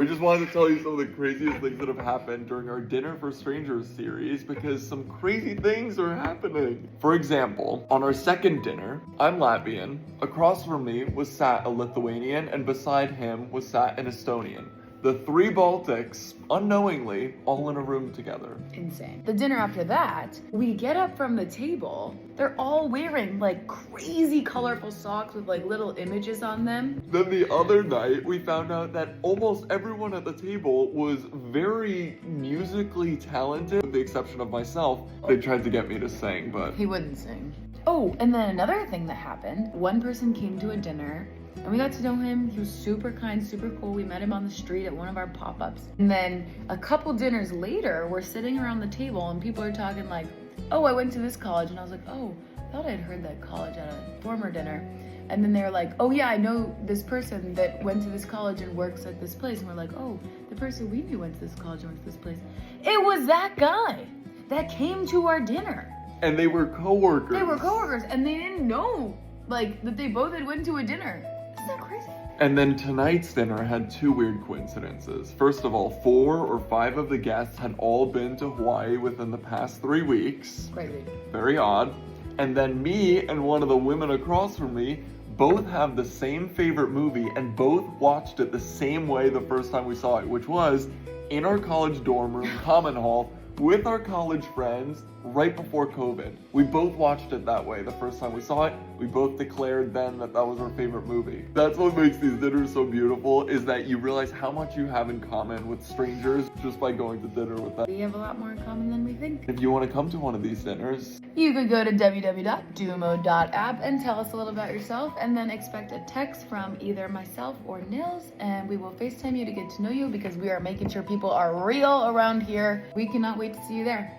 We just wanted to tell you some of the craziest things that have happened during our Dinner for Strangers series because some crazy things are happening. For example, on our second dinner, I'm Latvian, across from me was sat a Lithuanian, and beside him was sat an Estonian. The three Baltics, unknowingly, all in a room together. Insane. The dinner after that, we get up from the table. They're all wearing like crazy colorful socks with like little images on them. Then the other night, we found out that almost everyone at the table was very musically talented, with the exception of myself. They tried to get me to sing, but He wouldn't sing. Oh, and then another thing that happened, one person came to a dinner and we got to know him. He was super kind, super cool. We met him on the street at one of our pop-ups. And then a couple dinners later, we're sitting around the table and people are talking like, oh, I went to this college. And I was like, oh, I thought I'd heard that college at a former dinner. And then they were like, oh yeah, I know this person that went to this college and works at this place. And we're like, oh, the person we knew went to this college and works at this place. It was that guy that came to our dinner. and they were coworkers. They were coworkers and they didn't know like that they both had went to a dinner. Isn't that crazy? And then tonight's dinner had two weird coincidences. First of all, 4 or 5 of the guests had all been to Hawaii within the past 3 weeks. Crazy. Very odd. And then me and one of the women across from me both have the same favorite movie and both watched it the same way the first time we saw it, which was in our college dorm room, common hall, with our college friends right before COVID. We both watched it that way the first time we saw it. We both declared then that that was our favorite movie. That's what makes these dinners so beautiful, is that you realize how much you have in common with strangers just by going to dinner with them. We have a lot more in common than we think. If you want to come to one of these dinners, You could go to www.dumo.app and tell us a little about yourself, and then expect a text from either myself or Nils, and we will FaceTime you to get to know you because we are making sure people are real around here. We cannot wait to see you there.